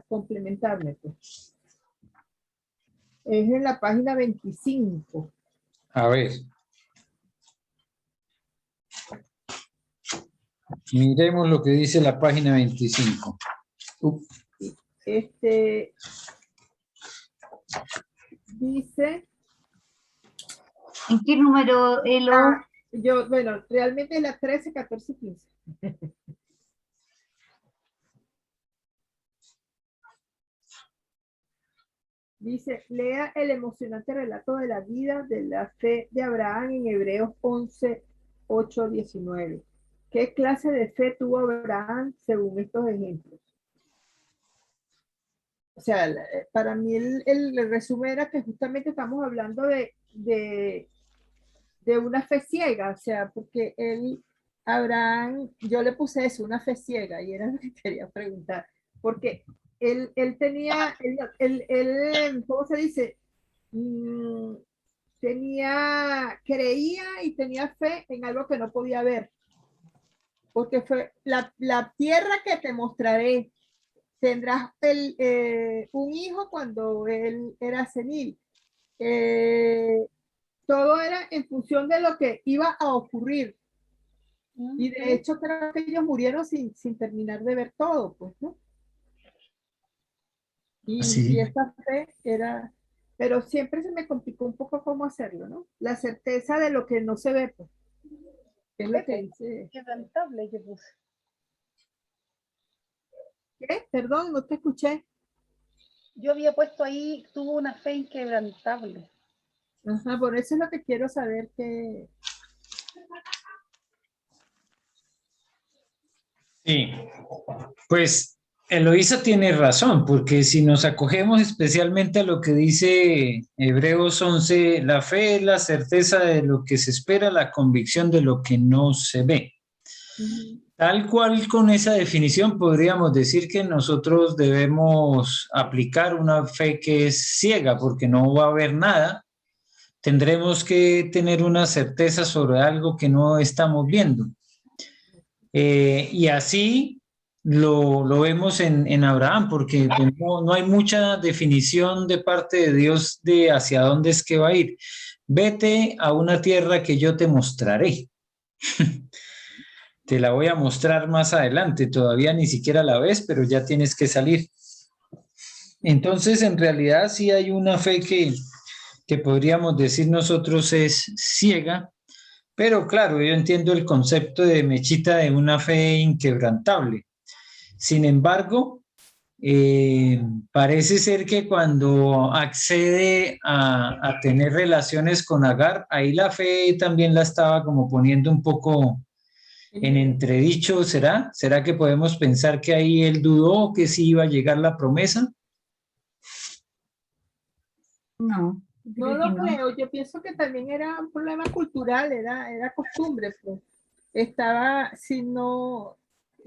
Speaker 2: complementarme, pues. Es en la página 25.
Speaker 1: A ver. Miremos lo que dice la página 25.
Speaker 2: Dice,
Speaker 3: ¿En qué número, Elo?
Speaker 2: bueno, realmente es la 13, 14 y 15. Dice, lea el emocionante relato de la vida de la fe de Abraham en Hebreos 11, 8, 19. ¿Qué clase de fe tuvo Abraham según estos ejemplos? O sea, para mí el resumen era que justamente estamos hablando de una fe ciega, o sea, porque Abraham, yo le puse eso, una fe ciega, y era lo que quería preguntar, porque él tenía, ¿cómo se dice? Mm, creía y tenía fe en algo que no podía ver, porque fue la tierra que te mostraré, tendrás un hijo cuando él era senil. Todo era en función de lo que iba a ocurrir. Y de hecho creo que ellos murieron sin terminar de ver todo, pues, ¿no? Y
Speaker 1: Sí.
Speaker 2: esa fe era, pero siempre se me complicó un poco cómo hacerlo, ¿no? La certeza de lo que no se ve, pues. Es lo que dice.
Speaker 5: Quebrantable que puse.
Speaker 2: ¿Qué? Perdón, no te escuché.
Speaker 5: Yo había puesto ahí, tuvo una fe inquebrantable.
Speaker 2: Ajá, por eso es lo que quiero saber que...
Speaker 1: Sí, pues Eloísa tiene razón, porque si nos acogemos especialmente a lo que dice Hebreos 11, la fe es la certeza de lo que se espera, la convicción de lo que no se ve. Tal cual con esa definición podríamos decir que nosotros debemos aplicar una fe que es ciega, porque no va a haber nada. Tendremos que tener una certeza sobre algo que no estamos viendo. Y así lo vemos en Abraham, porque pues, no hay mucha definición de parte de Dios de hacia dónde es que va a ir. Vete a una tierra que yo te mostraré. Te la voy a mostrar más adelante, todavía ni siquiera la ves, pero ya tienes que salir. Entonces, en realidad sí hay una fe que podríamos decir nosotros es ciega, pero claro, yo entiendo el concepto de Mechita de una fe inquebrantable. Sin embargo, parece ser que cuando accede a tener relaciones con Agar, ahí la fe también la estaba como poniendo un poco en entredicho. ¿Será? ¿Será que podemos pensar que ahí él dudó que sí iba a llegar la promesa?
Speaker 3: No,
Speaker 2: No
Speaker 3: creo que
Speaker 2: lo
Speaker 3: no.
Speaker 2: creo, yo pienso que también era un problema cultural, era costumbre, pues. Estaba, si no,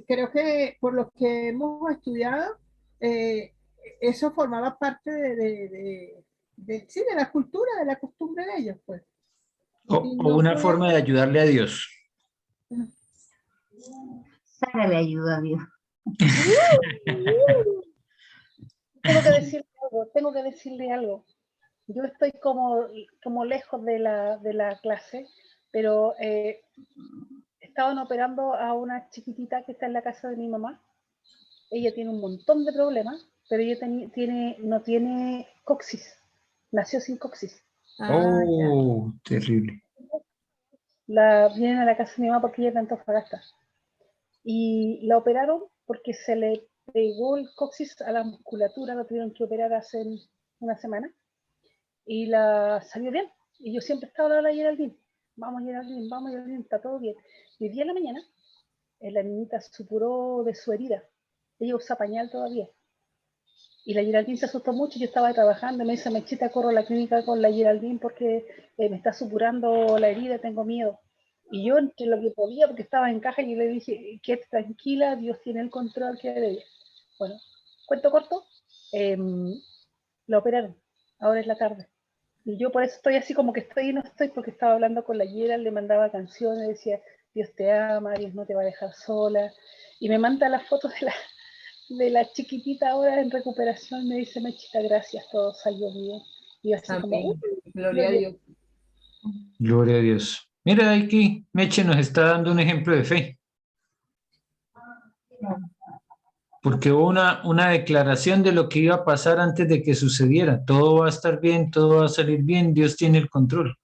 Speaker 2: creo que por lo que hemos estudiado, eh, eso formaba parte sí, de la cultura, de la costumbre de ellos, pues. Y
Speaker 1: O
Speaker 2: no
Speaker 1: una
Speaker 2: podía
Speaker 1: forma de ayudarle a Dios.
Speaker 3: Sácale ayuda a Dios.
Speaker 5: Tengo que decirle algo. Yo estoy como lejos de la clase, pero estaban operando a una chiquitita que está en la casa de mi mamá. Ella tiene un montón de problemas, pero ella no tiene coxis. Nació sin coxis.
Speaker 1: Oh, terrible.
Speaker 5: Vienen a la casa de mi mamá porque ella es de Antofagasta. Y la operaron porque se le pegó el coxis a la musculatura, la tuvieron que operar hace una semana. Y la salió bien. Y yo siempre estaba hablando a Geraldine. Vamos, Geraldine, vamos, Geraldine, está todo bien. Y el día de la mañana, la niñita supuró de su herida. ella usa pañal todavía. Y la Geraldine se asustó mucho, yo estaba trabajando, me dice, Mechita, corro a la clínica con la Geraldine porque me está supurando la herida, tengo miedo. Y yo, entre lo que podía, porque estaba en caja, y le dije, quédate tranquila, Dios tiene el control, que de ella. Bueno, cuento corto, la operaron, ahora es la tarde. Y yo por eso estoy así como que estoy y no estoy, porque estaba hablando con la Geraldine, le mandaba canciones, decía, Dios te ama, Dios no te va a dejar sola. Y me manda las fotos de la chiquitita ahora en recuperación, me dice, Mechita, gracias, todo salió bien. Y así como,
Speaker 2: gloria a Dios.
Speaker 1: Gloria a Dios. Mira, aquí Meche nos está dando un ejemplo de fe. Porque hubo una declaración de lo que iba a pasar antes de que sucediera. Todo va a estar bien, todo va a salir bien, Dios tiene el control.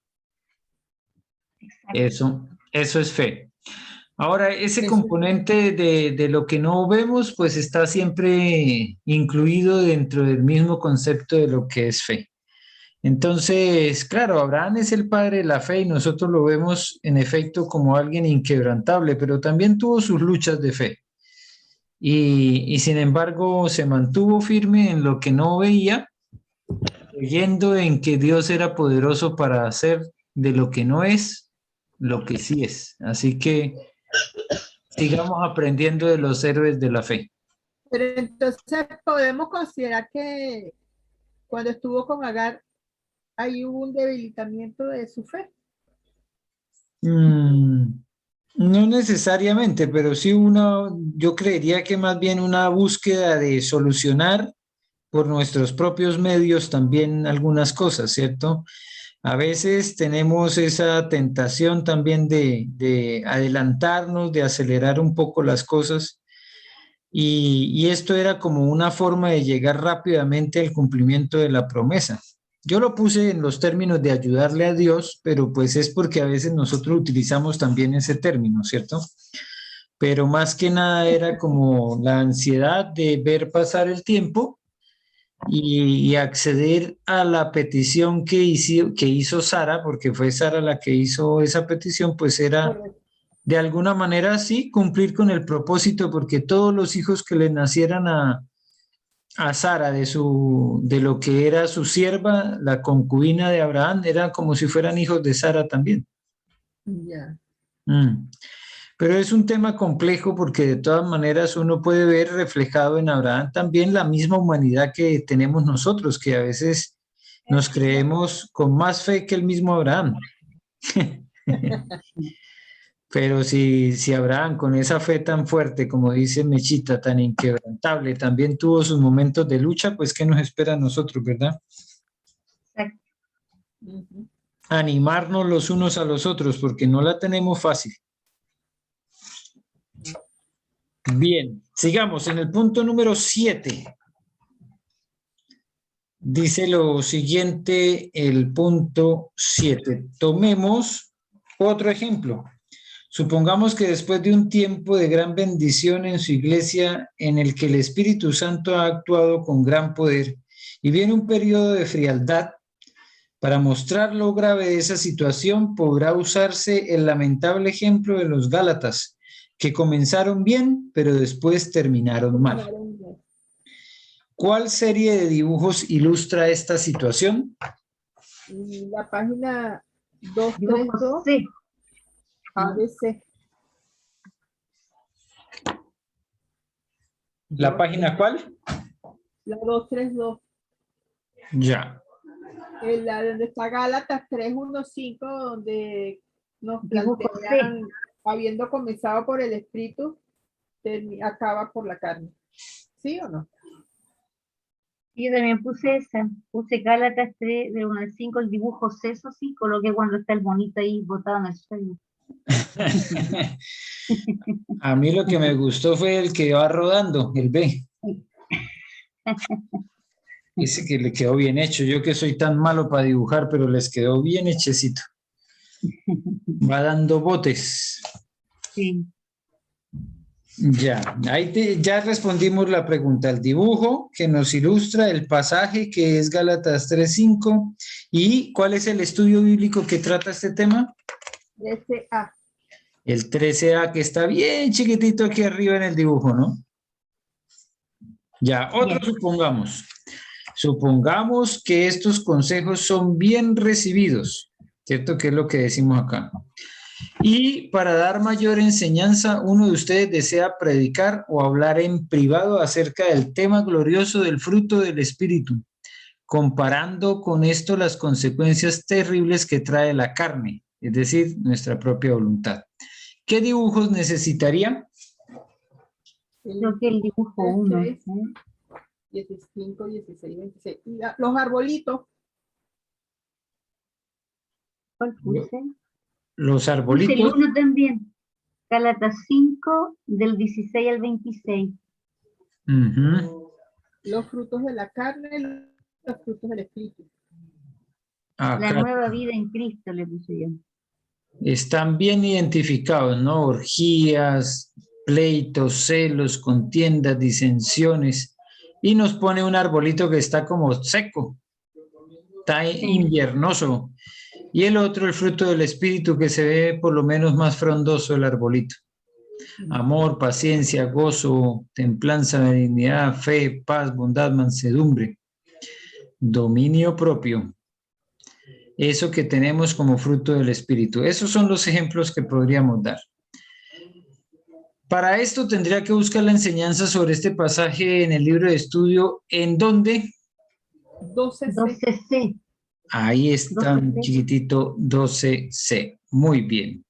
Speaker 1: Eso es fe. Ahora, ese componente de lo que no vemos, pues está siempre incluido dentro del mismo concepto de lo que es fe. Entonces, claro, Abraham es el padre de la fe y nosotros lo vemos en efecto como alguien inquebrantable, pero también tuvo sus luchas de fe. Y sin embargo se mantuvo firme en lo que no veía, creyendo en que Dios era poderoso para hacer de lo que no es, lo que sí es. Así que sigamos aprendiendo de los héroes de la fe.
Speaker 2: Pero entonces podemos considerar que cuando estuvo con Agar, hay un debilitamiento de su fe.
Speaker 1: No necesariamente, pero sí yo creería que más bien una búsqueda de solucionar por nuestros propios medios también algunas cosas, ¿cierto? A veces tenemos esa tentación también de adelantarnos, de acelerar un poco las cosas, y esto era como una forma de llegar rápidamente al cumplimiento de la promesa. Yo lo puse en los términos de ayudarle a Dios, pero pues es porque a veces nosotros utilizamos también ese término, ¿cierto? Pero más que nada era como la ansiedad de ver pasar el tiempo y acceder a la petición que hizo Sara, porque fue Sara la que hizo esa petición, pues era de alguna manera sí cumplir con el propósito, porque todos los hijos que le nacieran a Sara de lo que era su sierva, la concubina de Abraham, eran como si fueran hijos de Sara también.
Speaker 2: Ya.
Speaker 1: Pero es un tema complejo porque de todas maneras uno puede ver reflejado en Abraham también la misma humanidad que tenemos nosotros, que a veces nos creemos con más fe que el mismo Abraham. Pero si Abraham con esa fe tan fuerte, como dice Mechita, tan inquebrantable, también tuvo sus momentos de lucha, pues ¿qué nos espera a nosotros, verdad?
Speaker 3: Exacto.
Speaker 1: Animarnos los unos a los otros, porque no la tenemos fácil. Bien, sigamos en el punto número 7. Dice lo siguiente, el punto 7. Tomemos otro ejemplo. Supongamos que después de un tiempo de gran bendición en su iglesia, en el que el Espíritu Santo ha actuado con gran poder, y viene un periodo de frialdad, para mostrar lo grave de esa situación, podrá usarse el lamentable ejemplo de los Gálatas, que comenzaron bien, pero después terminaron mal. ¿Cuál serie de dibujos ilustra esta situación?
Speaker 2: La página 232.
Speaker 3: Sí.
Speaker 2: ABC.
Speaker 1: ¿La página cuál?
Speaker 2: La 232.
Speaker 1: Ya.
Speaker 2: La donde está Gálatas 3:1-5, donde nos plantean, habiendo comenzado por el espíritu, acaba por la carne. ¿Sí o no?
Speaker 3: Yo también puse Gálatas 3, de 1 al 5, el dibujo C, eso sí, coloqué cuando está el bonito ahí botado en el suelo.
Speaker 1: A mí lo que me gustó fue el que va rodando, el B. Ese que le quedó bien hecho. Yo que soy tan malo para dibujar, pero les quedó bien hechecito. Va dando botes.
Speaker 3: Sí.
Speaker 1: Ya, ya respondimos la pregunta. El dibujo que nos ilustra el pasaje que es Gálatas 3:5. ¿Y cuál es el estudio bíblico que trata este tema?
Speaker 2: 13A.
Speaker 1: El 13A, que está bien chiquitito aquí arriba en el dibujo, ¿no? Ya, otro supongamos. Supongamos que estos consejos son bien recibidos, ¿cierto? Que es lo que decimos acá. Y para dar mayor enseñanza, uno de ustedes desea predicar o hablar en privado acerca del tema glorioso del fruto del Espíritu, comparando con esto las consecuencias terribles que trae la carne, es decir, nuestra propia voluntad. ¿Qué dibujos necesitaría?
Speaker 3: Creo que el dibujo 1.
Speaker 2: 15, 16, 26. Y los arbolitos.
Speaker 3: ¿Cuál puse?
Speaker 1: Los
Speaker 3: Puse el
Speaker 1: arbolitos.
Speaker 3: 1 también. Gálatas 5, del 16 al 26.
Speaker 2: Los frutos de la carne, los frutos del Espíritu.
Speaker 1: Acá
Speaker 3: La nueva vida en Cristo le puse yo.
Speaker 1: están bien identificados, ¿no? Orgías, pleitos, celos, contiendas, disensiones. Y nos pone un arbolito que está como seco, está inviernoso. Y el otro, el fruto del Espíritu, que se ve por lo menos más frondoso el arbolito. Amor, paciencia, gozo, templanza, benignidad, fe, paz, bondad, mansedumbre, dominio propio. Eso que tenemos como fruto del Espíritu. Esos son los ejemplos que podríamos dar. Para esto tendría que buscar la enseñanza sobre este pasaje en el libro de estudio. ¿En dónde?
Speaker 2: 12C.
Speaker 1: Ahí está, un chiquitito, 12C. Muy bien.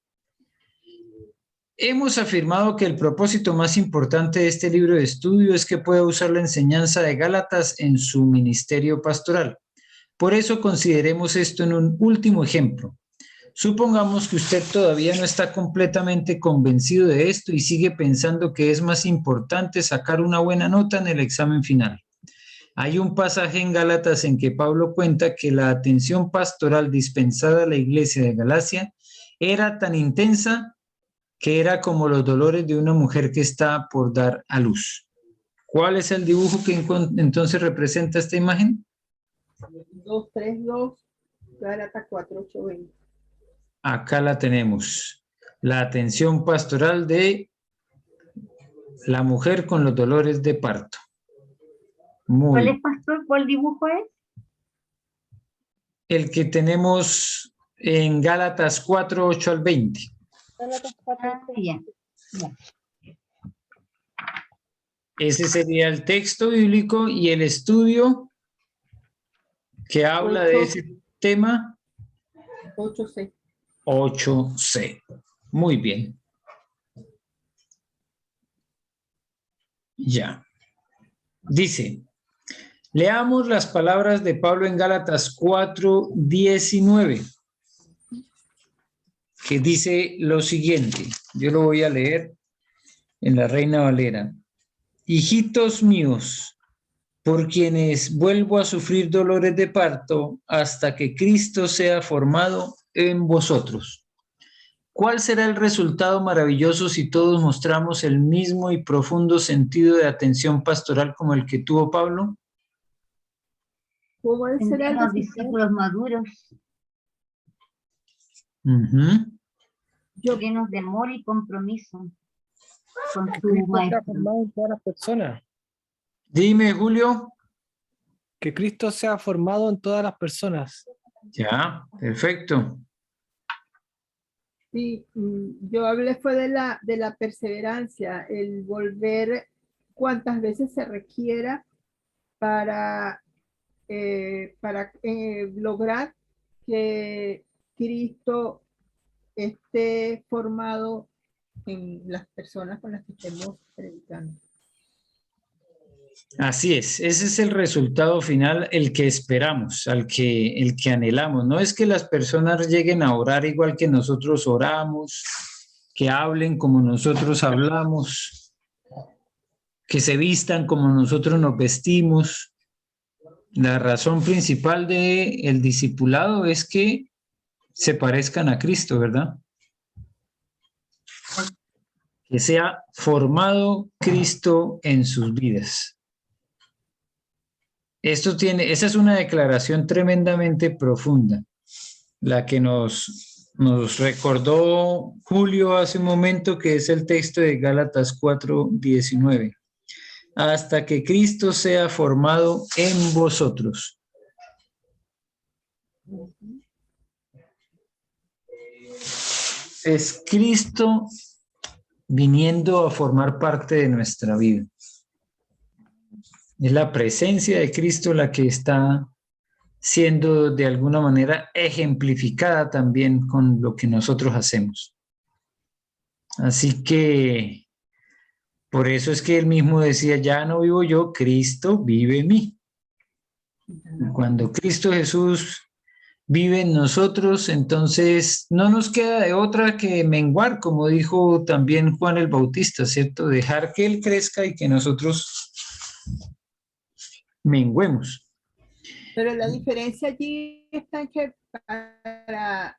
Speaker 1: Hemos afirmado que el propósito más importante de este libro de estudio es que pueda usar la enseñanza de Gálatas en su ministerio pastoral. Por eso consideremos esto en un último ejemplo. Supongamos que usted todavía no está completamente convencido de esto y sigue pensando que es más importante sacar una buena nota en el examen final. Hay un pasaje en Gálatas en que Pablo cuenta que la atención pastoral dispensada a la iglesia de Galacia era tan intensa que era como los dolores de una mujer que está por dar a luz. ¿Cuál es el dibujo que entonces representa esta imagen?
Speaker 2: 2:3:2, Gálatas 4:8-20.
Speaker 1: Acá la tenemos. La atención pastoral de la mujer con los dolores de parto.
Speaker 3: ¿Cuál es, pastor? ¿Cuál dibujo es?
Speaker 1: El que tenemos en Gálatas 4:8-20.
Speaker 5: Gálatas 4,
Speaker 3: Ya.
Speaker 1: Ese sería el texto bíblico y el estudio que habla de ese tema.
Speaker 2: 8C.
Speaker 1: 8C. Muy bien. Ya. Dice, leamos las palabras de Pablo en Gálatas 4:19, que dice lo siguiente. Yo lo voy a leer en la Reina Valera. Hijitos míos, por quienes vuelvo a sufrir dolores de parto hasta que Cristo sea formado en vosotros. ¿Cuál será el resultado maravilloso si todos mostramos el mismo y profundo sentido de atención pastoral como el que tuvo Pablo?
Speaker 2: ¿Cómo será el
Speaker 3: discípulos maduros, llenos de amor y compromiso con su maestro?
Speaker 4: En todas las personas.
Speaker 1: Dime, Julio.
Speaker 4: Que Cristo sea formado en todas las personas.
Speaker 1: Ya, perfecto.
Speaker 2: Sí, yo hablé fue de la perseverancia, el volver cuantas veces se requiera para lograr que Cristo esté formado en las personas con las que estemos predicando.
Speaker 1: Así es, ese es el resultado final, el que esperamos, el que anhelamos. No es que las personas lleguen a orar igual que nosotros oramos, que hablen como nosotros hablamos, que se vistan como nosotros nos vestimos. La razón principal del discipulado es que se parezcan a Cristo, ¿verdad? Que sea formado Cristo en sus vidas. Esa es una declaración tremendamente profunda, la que nos recordó Julio hace un momento, que es el texto de Gálatas 4:19. hasta que Cristo sea formado en vosotros. Es Cristo viniendo a formar parte de nuestra vida. Es la presencia de Cristo la que está siendo de alguna manera ejemplificada también con lo que nosotros hacemos. Así que por eso es que él mismo decía, ya no vivo yo, Cristo vive en mí. Cuando Cristo Jesús vive en nosotros, entonces no nos queda de otra que menguar, como dijo también Juan el Bautista, ¿cierto? Dejar que Él crezca y que nosotros menguemos.
Speaker 2: Pero la diferencia allí está en que para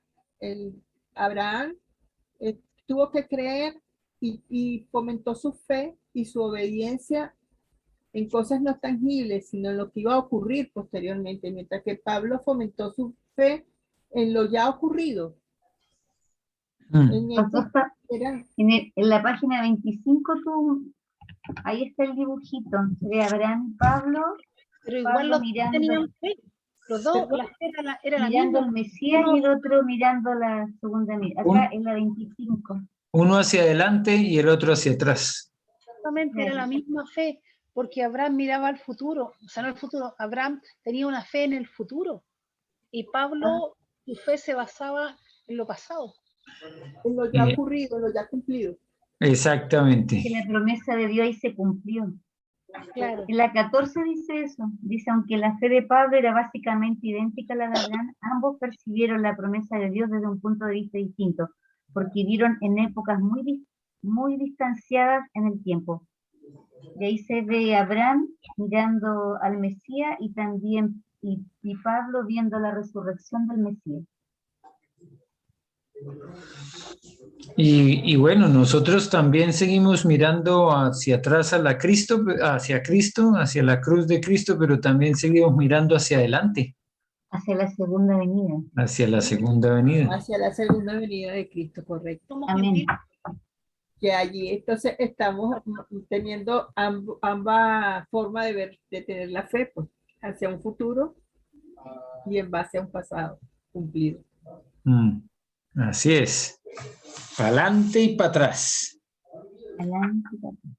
Speaker 2: Abraham tuvo que creer y fomentó su fe y su obediencia en cosas no tangibles, sino en lo que iba a ocurrir posteriormente, mientras que Pablo fomentó su fe en lo ya ocurrido. En
Speaker 3: la página 25, ahí está el dibujito de Abraham y Pablo.
Speaker 5: Pero igual los tenían fe. Los dos, la fe era la
Speaker 3: mirando
Speaker 5: misma.
Speaker 3: al Mesías y el otro mirando la segunda mirada. Acá en la 25.
Speaker 1: Uno hacia adelante y el otro hacia atrás.
Speaker 5: Exactamente, era la misma fe, porque Abraham miraba al futuro, o sea, no al futuro, Abraham tenía una fe en el futuro, y Pablo, su fe se basaba en lo pasado.
Speaker 2: En lo ya ocurrido, en lo ya cumplido.
Speaker 1: Exactamente.
Speaker 3: Que la promesa de Dios ahí se cumplió.
Speaker 5: Claro.
Speaker 3: En la 14 dice eso, dice, aunque la fe de Pablo era básicamente idéntica a la de Abraham, ambos percibieron la promesa de Dios desde un punto de vista distinto, porque vivieron en épocas muy distanciadas en el tiempo. Y ahí se ve a Abraham mirando al Mesías y también y Pablo viendo la resurrección del Mesías.
Speaker 1: Y bueno, nosotros también seguimos mirando hacia atrás hacia Cristo, hacia la cruz de Cristo, pero también seguimos mirando hacia adelante.
Speaker 3: Hacia la segunda venida.
Speaker 1: Hacia la segunda venida.
Speaker 2: Hacia la segunda venida de Cristo, correcto.
Speaker 3: Amén.
Speaker 2: Que allí entonces estamos teniendo ambas formas de ver, de tener la fe, pues, hacia un futuro y en base a un pasado cumplido.
Speaker 1: Así es. Para adelante y para atrás.
Speaker 3: Adelante y para atrás.